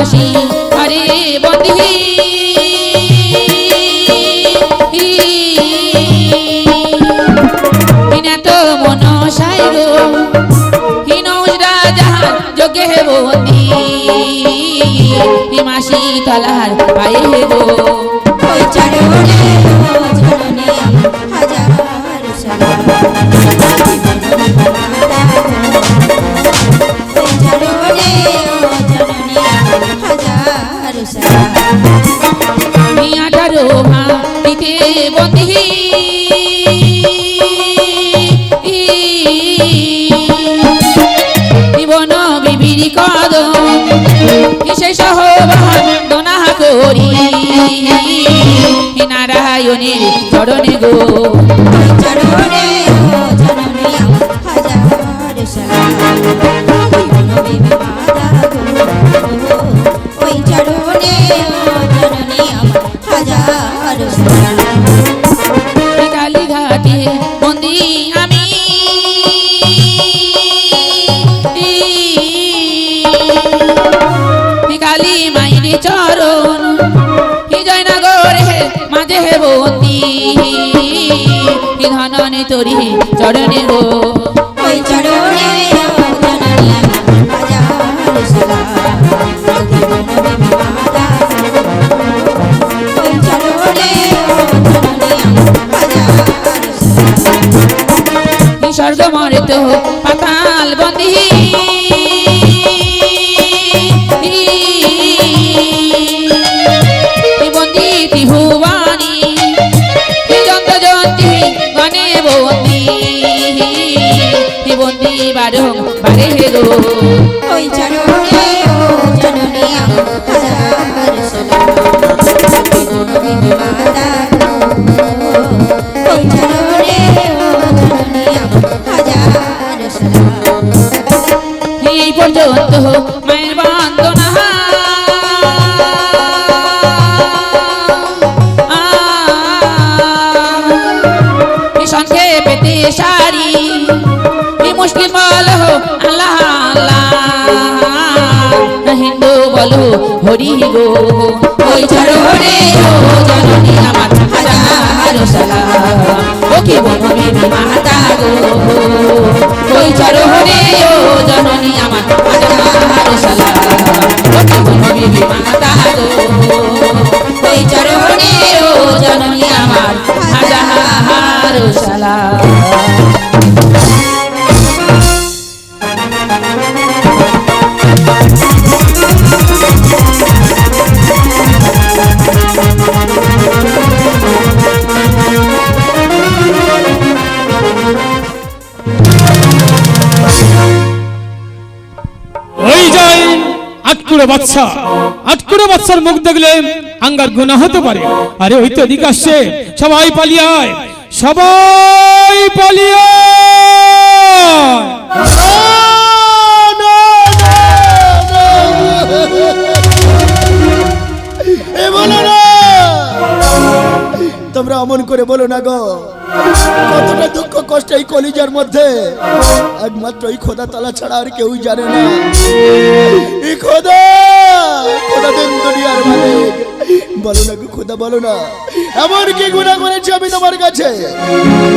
আসি আরে বন্ধি তো মন সাইগো হিনৌজরা যাহার যোগে বন্দি মাসি তলার পায়ে গো ওই চরণে ঝরনে হাজার সালাম ওই চরণে ঝরনে হাজার সালাম মিয়া ডারো মা দিতে বন্দি জীবন বিবিরি কদম কিসে সহবান দোনা করি নারায়ণের চরণে গো চরণে চরণে হাজার সালাম বিবি মাতা গো ওই চরণে চরণে হাজার সালাম কালী ঘাটে বন্দি আমি কালী মাইরে চরণ জয়নগরে মাঝে বন্দি ধননে তরি চরণে গো ওই চরণে জননী হাজার সালাম ওই চরণে জননী হাজার সালাম স্বর্গ মর্ত পাতাল বন্দি বন্দি ত্রিভুবানী যন্ত জয়ন্তী গণে বন্দি বন্দি বারং বারে গো ওই চরণে জননী হাজার সালাম মাতা ওই চরণে জননী হাজার সালাম এই পর্যন্ত মায়ের বন্দনা সংক্ষেপে সারি মুসলিম বলো আল্লাহ আল্লাহ হিন্দু বলো হরি গো ওই চরণে জননী আমার হাজার সালাম ও কি বনবী মাতা গো ওই চরণে জননী আমার হাজার সালাম ও কি বনবী মাতা গো ওই চরণে জননী আমার হাজার সালাম আটকুড়ে বাচ্চার মুখ দেখলে আঙ্গার গুনাহ হতে পারে। আরে ওই তো এদিকে আসছে, সবাই পালিয়ে আয়, সবাই পালিয়ে তোমরা অমন করে বলো না গো, কতটা দুঃখ কষ্ট এই কলিজার মধ্যে একমাত্র এই খোদা তালা ছাড়া আর কেউ জানে না। এই খোদা খোদা দেন দুনিয়ার মালিক, বলো না গো খোদা, বলো না এমন কি গুনাহ করেছি আমি তোমার কাছে?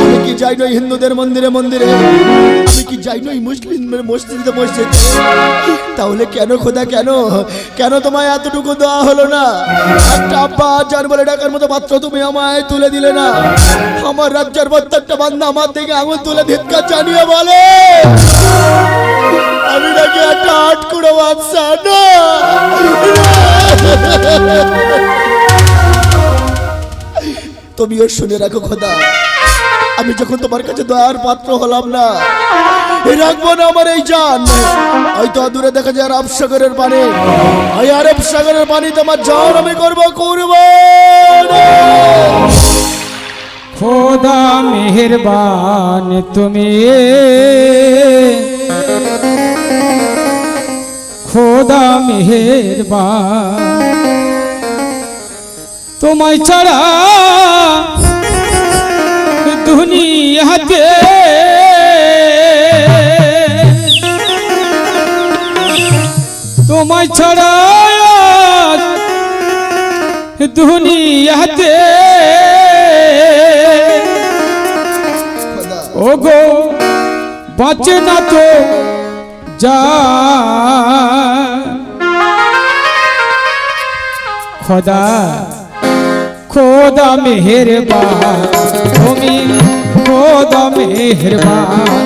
আমি কি যাই নই হিন্দুদের মন্দিরে মন্দিরে, আমি কি যাই নই মুসলিমদের মসজিদে মসজিদে, তাহলে কেন খোদা কেন কেন তোমায় এতটুকু দেওয়া হলো না? একটা আব্বা আজান বলে ডাকার মতো মাত্র তুমি আমায় তুলে দিলে না। আমার রাজ্যের প্রত্যেকটা বান্দা আমার দিকে আঙুল তুলে ধিক্কার জানিয়ে বলে আমি নাকি একটা আটকুড়ো বাচ্চা না। তুমিও শুনে রাখো খোদা, আমি যখন তোমার কাছে দয়ার পাত্র হলাম না, রাখবো না আমার এই জান। হয়তো দূরে দেখা যায় আরব সাগরের পানি, ওই আরব সাগরের পানি তোমার জান আমি করবো কুরবান। খোদা মেহেরবান তুমি, খোদা মেহেরবান তোমায় ছাড়া দুনিয়াতে তোমায় ছাড়া দুনিয়াতে খোদা ওগো বাঁচে না তো যা খোদা খোদা মেহেরবান তুমি খোদা মেহেরবান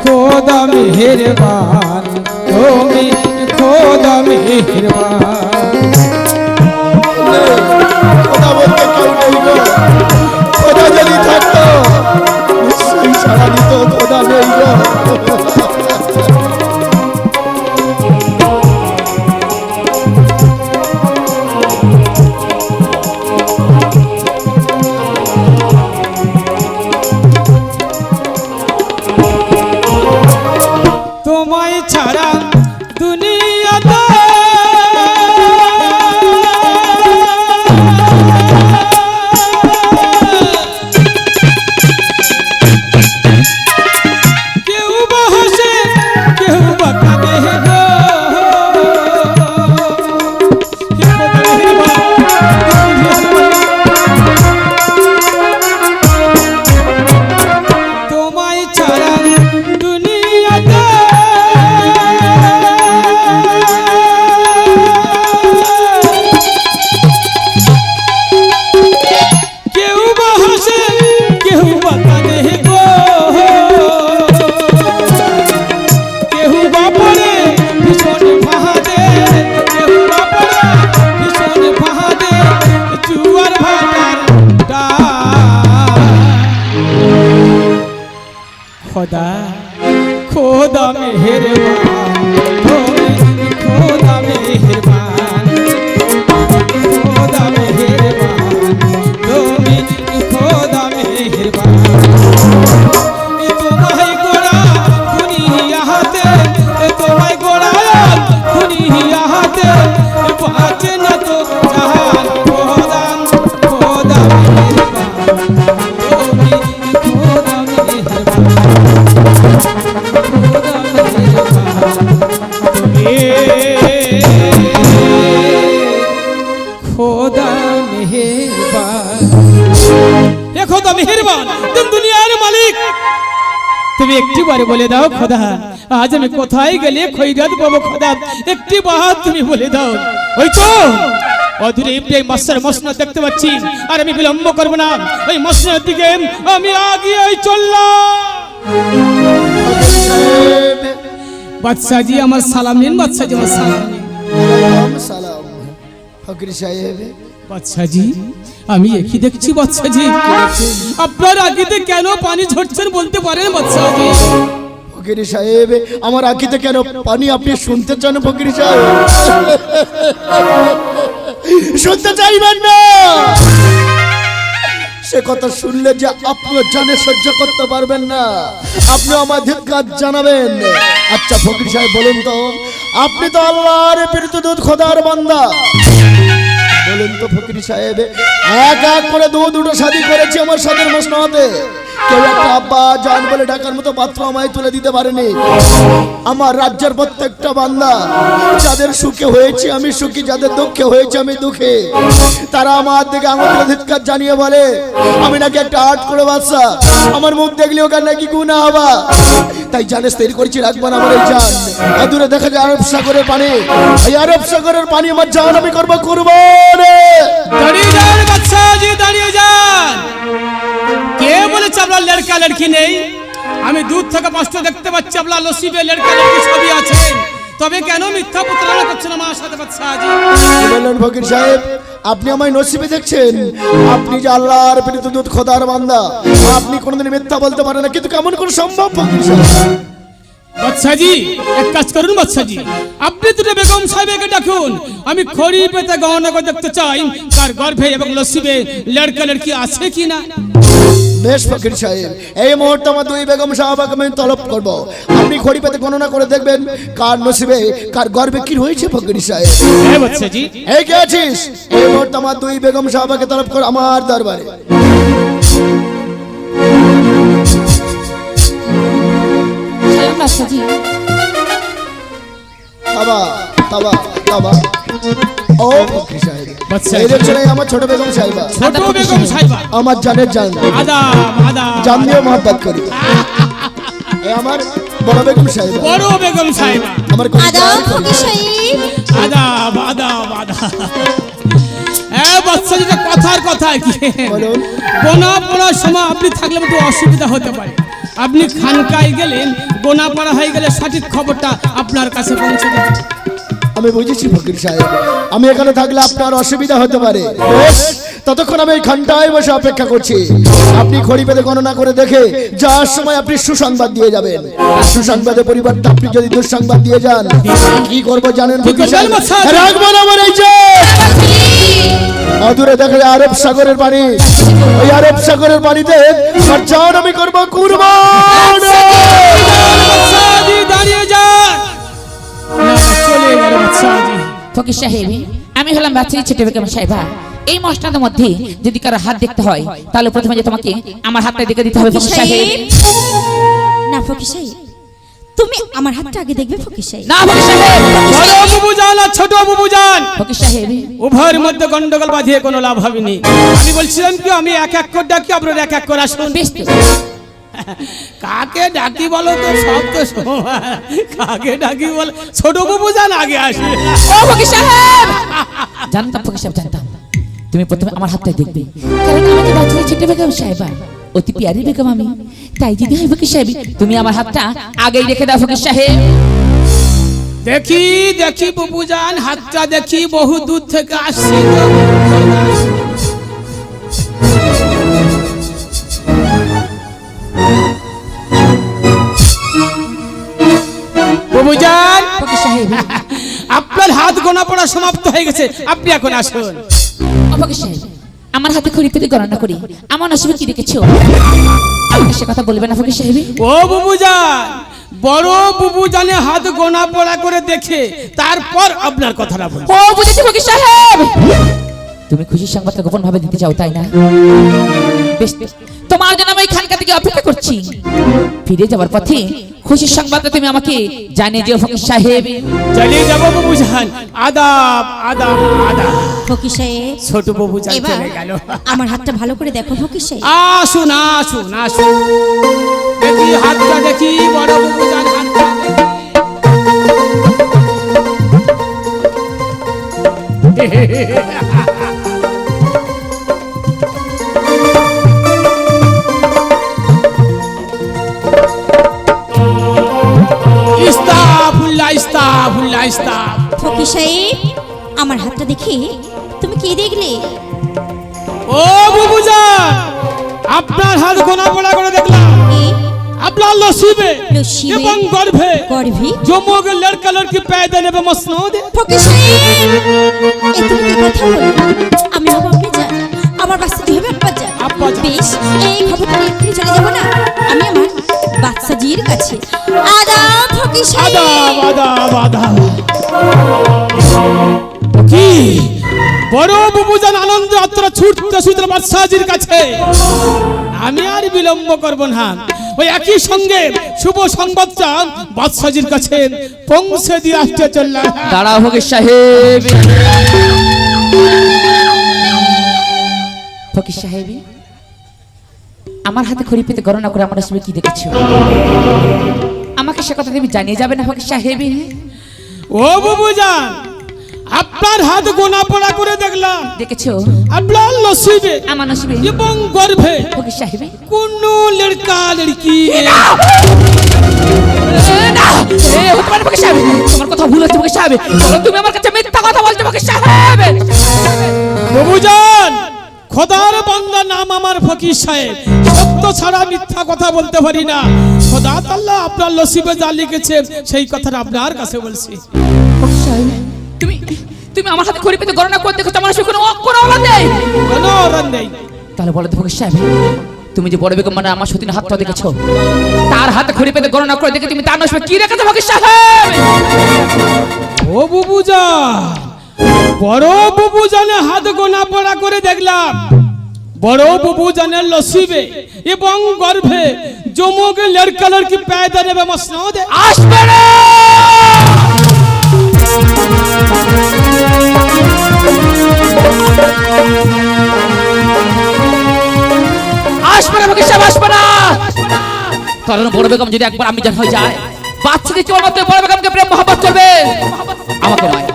খোদা মেহেরবান তুমি খোদা মেহেরবান খোদা বলতে কেউ নেই গো। খোদা যদি থাকতো নিশ্চয়ই সারা দিত। খোদা নেই গো। তোমায় ছাড়া দুনিয়াতে কেউ বা হাসে কেউ বা কাঁদে গো। তোমায় ছাড়া দুনিয়াতে কেউ বা হাসে কেউ বা কাঁদে গো। কেউ বা পড়ে ভীষণ ফাঁদে কেউ বা পড়ে ভীষণ ফাঁদে জুয়ার ভাটার ডাক। খোদা খোদা মেহেরবান তুমি খোদা মেহেরবান খোদা মেহেরবান তুমি খোদা মেহেরবান তোমায় গোড়া দুনিয়াতে তোমায় গোড়া দুনিয়াতে বাঁচে না তো জাহান খোদা খোদা মেহেরবান তুমি খোদা মেহেরবান খোদা মেহেরবান এ খোদা মেহেরবান তুমি দুনিয়ার মালিক। তুমি একটি বারে বলে দাও খোদা আজ আমি কোথায় গেলে খৈরাত পাবো খোদা একটি বার তুমি বলে দাও। ওই তো অদূরে এই মাস্টার মসনদ দেখতে পাচ্ছি আর আমি বিলম্ব করবো না ওই মসনদের দিকে আমি আগিয়ে চললাম। বাদশাহজি আমার সালাম নিন বাদশাহজি আমার সালাম নিন। সালাম সালাম ফকির সাহেব। বাদশাহজি আমি একই দেখছি বাদশাহজি আপনার আগেতে কেন পানি ঝরছেন বলতে পারেন বাদশাহজি? ফকির সাহেব আমার আঁখিতে কেন পানি আপনি শুনতে চান ফকির সাহেব? শুনতে চাইবেন না? সে কথা শুনলে যে আপনিও জানে সহ্য করতে পারবেন না, আপনি আমার ধিক্কার জানাবেন। আচ্ছা ফকির সাহেব বলুন তো, আপনি তো আল্লাহর প্রেরিত দূত খোদার বান্দা, বলুন তো ফকির সাহেব এক এক করে দুটো শাদী করেছি আমার সাদের মসনদে, কেউ একটা আব্বা জান বলে ডাকার মতো পাত্র আমায় তুলে দিতে পারেনি। আমার রাজ্যের প্রত্যেকটা বান্দা যাদের সুখে হয়েছে আমি সুখী, যাদের দুঃখে হয়েছে আমি দুঃখে, তারা আমার দিকে আঙুল ধিক্কার জানিয়ে বলে আমি নাকি একটা আট করে বাচ্চা, আমার মুখ দেখলে ওখানে নাকি গুনাহ হবা। তাই জানে স্থির করেছি রাখবো না আমার এই জান। দূরে দেখা যায় আরব সাগরের পানি, এই আরব সাগরের পানি আমার জান আমি করবো কুরবানি। দাঁড়িয়ে যান বাদশাহজি, দাঁড়িয়ে যান। কে বলেছে আপনার লড়কা লড়কি নেই? আমি দূর থেকে স্পষ্ট দেখতে পাচ্ছি আপনার নসিবে লড়কা লড়কি সবই আছে, তবে কেন মিথ্যা প্রতারণা করছেন আমার সাথে বাদশাহজি? বললেন ফকির সাহেব আপনি আমায় নসিবে দেখছেন, আপনি যে আল্লাহর প্রেরিত দূত খোদার বান্দা, আপনি কোনোদিন মিথ্যা বলতে পারেন না, কিন্তু কেমন করে সম্ভব ফকির সাহেব? বাদশাহজি এক কাজ করুন বাদশাহজি, আপনি দুটো বেগম সাহেবকে ডাকুন, আমি খড়ি পেতে গহনা করে দেখতে চাই তার গর্ভে এবং নসিবে লড়কা লড়কি আছে কিনা। বেশ ফকির সাহেব, এই মুহূর্তে আমার দুই বেগম সাহাবাকে আমি তলব করব। আপনি খড়ি পেতে গণনা করে দেখবেন কার নসিবে কার গর্বে কি হয়েছে ফকির সাহেব। হ্যাঁ বাদশাহ জি। এই কে আছিস? এই মুহূর্তে আমার দুই বেগম সাহাবাকে তলব কর আমার দরবারে। স্বয়ং বাদশাহ জি। তাবা তাবা তাবা। ও ফকির সাহেব, বাদশাহ এই দেখছেন এই আমার ছোট বেগম সাহেবা, ছোট বেগম সাহেবা। আমার জানের জান, আদাব আদাব। জান দিয়ে মহব্বত করি। এই আমার বড় বেগম সাহেবা, বড় বেগম সাহেবা। আমার কলিজার আদাব কলি। ফকির সাহেব। আদাব আদাব আদাব। বাদশাহ জি, কথার কথা কি বলুন। গোনা পড়ার সময় আপনি থাকলে একটু অসুবিধা হতে পারে। আপনি খানকায় গেলেন, গোনা পড়া হয়ে গেলে সঠিক খবরটা আপনার কাছে পৌঁছে দেবে। আমি বুঝেছি ফকির সাহেব, আমি এখানে থাকলে আপনার অসুবিধা হতে পারে। বেশ, ততক্ষণ আমি এই ঘন্টায় বসে অপেক্ষা করছি। আপনি খড়ি পেতে গণনা করে দেখে যাওয়ার সময় আপনি সুসংবাদ দিয়ে যাবেন। সুসংবাদের পরিবর্তে আপনি যদি দুঃসংবাদ দিয়ে যান, কি করবো জানেন ফকির সাহেব? রাখবো না আমার এই যে অদূরে দেখা যায় আরব সাগরের পানি। ওই আরব সাগরের পানিতে আমার জান আমি করবো কুরবান। বাদশাহ জি, দাঁড়িয়ে যান। না, চলে গেল বাদশাহ জি। ফকির সাহেব, আমি হলাম বাচ্চারি ছোট বেগম সাহেবা। এই মশলার মধ্যে যদি কারো হাত দেখতে হয়, তাহলে প্রথমে যে তোমাকে আমার হাতটা দেখে দিতে হবে ফকির সাহেব। না ফকির সাহেব, তুমি আমার হাতটা আগে দেখবে ফকির সাহেব। না ফকির সাহেব। বড় বুবু জান আর ছোট বুবু জান, ফকির সাহেব, উভয়ের মধ্যে গন্ডগোল বাঁধিয়ে কোনো লাভ হবেনি। আমি বলছিলাম কি, আমি এক এক করে ডাকি, আপনার এক এক করে আসুন। বেশ তো। কাকে ডাকি বলো তো, সব তো সমান। কাকে ডাকি বল, ছোট বাবু যান আগে আসে। ও ফকির সাহেব, জানতাম ফকির সাহেব, জানতাম তুমি প্রথমে আমার হাতটা দেখবে, কারণ আমি তো বাচ্চারি ছোট বেগম সাহেবা, অতি পিয়ারি বেগম আমি। তাই যদি হয় ফকির সাহেব, তুমি আমার হাতটা আগেই রেখে দাও ফকির সাহেব। দেখি দেখি বাবু যান, হাতটা দেখি, বহু দূর থেকে আসছি তো। বাবু যান, ফকির সাহেব, আপনার হাত গোনা পড়া সমাপ্ত হয়ে গেছে, আপনি এখন আসুন। ও ফকির সাহেব, আমার হাতে খড়ি পেতে গণনা করি আমার নসিবে কি রেখেছো, আমাকে সে কথা বলবে না ফকির সাহেব? ও বাবু যান, বড় বুবু জানে হাত গোনা পড়া করে দেখে তারপর আপনার কথাটা বল। ও বুঝেছি ফকির সাহেব, তুমি খুশির সংবাদটা গোপন ভাবে দিতে চাও তাই না? বেশ, তোমার জন্য আমি খানকা থেকে অপেক্ষা করছি। ফিরে যাওয়ার পথে খুশির সংবাদটা তুমি আমাকে জানিয়ে দিও ফকির সাহেব। চলে যাব বাবু জান। আদাব আদাব আদাব। ফকির সাহেব, ছোট বাবু জান এবার চলে গেল। আমার হাতটা ভালো করে দেখো ফকির সাহেব। আসুন আসুন আসুন, দেখি হাতটা দেখি, বড় বাবু জান হাতটা দেখি। ইস্তাগফিরুল্লাহ ইস্তাগফিরুল্লাহ ইস্তাগফিরুল্লাহ। ফকির সাহেব, আমার হাতটা দেখে তুমি কি দেখলে? ও বাবু জান, আপনার হাত গোনা পড়া করে দেখলাম। এ, আপনার নসিবে নসিবে এবং গর্ভে গর্ভে জমোগ লড়কা লড়কি पैदा নেবে মসনদ। ফকির সাহেব, এ তুমি কি কথা বলো? আমি হব আপনি জান, আমার বাচ্চাটি হবে আব্বা জান। আব্বা জান। বেশ, এই খবরটা নিয়ে এক্ষুনি চলে যাবো না আমি আমার বাচ্চাজির কাছে। আদাব ফকির সাহেব। আদাব আদাব আদাব। কি বড় বাবু জান আনন্দ আত্মরা ছুটতে ছুটতে বাদশাহজির কাছে। আমি আর বিলম্ব করব না, ওই একই সঙ্গে শুভ সংবাদটা বাদশাহজির কাছে পৌঁছে দিয়ে আসতে চললাম। দাঁড়াও ফকির সাহেব। ফকির সাহেব, আমার হাতে খড়ি পেতে গণনা করে আমার নসিবে কি দেখেছো, আমাকে সে কথা তুমি জানিয়ে যাবে না ফকির সাহেব? ও বাবু জান, আপনার হাত গোনা পড়া করে দেখলাম। দেখেছো আপনার নসিবে আমার নসিবে এবং গর্ভে ফকির সাহেব? কোন লড়কা লড়কি। হতে পারে ফকির সাহেব, তোমার কথা ভুল হচ্ছে ফকির সাহেব, কারণ তুমি আমার কাছে মিথ্যা কথা বলছো ফকির সাহেব। বাবুজান, খোদার বান্দা নাম আমার ফকির সাহেব, সত্য ছাড়া মিথ্যা কথা বলতে পারি না। খোদা তাআলা আপনার নসিবে যা লিখেছে সেই কথাটা আপনার কাছে বলছি। ফকির সাহেব, তুমি তুমি আমার হাতে খড়ি পেতে গণনা করে দেখো, আমার নসিবে কোনো কোনো অলাদ নেই। কোনো অরান নেই। তাহলে বলো তো ফকির সাহেব, তুমি যে বড় বেগম মানে আমার সতীন হাতটা দেখেছো, তার হাতে খড়ি পেতে গণনা করে দেখে তুমি তার নষ্ট কি রেখেছো ফকির সাহেব? ও বুবুজা, বড় বুবু জানে হাত গোনা পড়া করে দেখলাম। বড় বুবু জানে লসিবে এবং গর্ভে জমোগে লড়কা লড়কি पैदा নেবে মসনদ আসবে না, আসবে না ফকির সাহেব, আসবে না। কারণ বড় বেগম যদি একবার আমি জান হয়ে যায়, বাচ্চাদের কেবলমাত্র বড় বেগমকে প্রেম মহব্বত করবে, আমাকে নয়।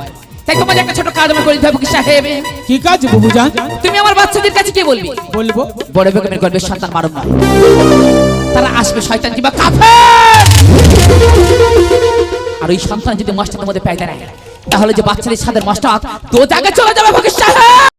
তাই তোমার একটা ছোট কাজ আমার করে দিতে হবে ফকির সাহেব। কি কাজ বুবু জান? তুমি আমার বাচ্চাদের কাছে কি বলবি? বলবো বড় বেগমের গর্ভের সন্তান মারুম না, তারা আসবে শয়তান কিংবা কাফের। আর ওই সন্তান যদি মাস্টারের মধ্যে পেয়ে দেয়, তাহলে যে বাচ্চাদের সাদের মাস্টার তো জায়গায় চলে যাবে ফকির সাহেব।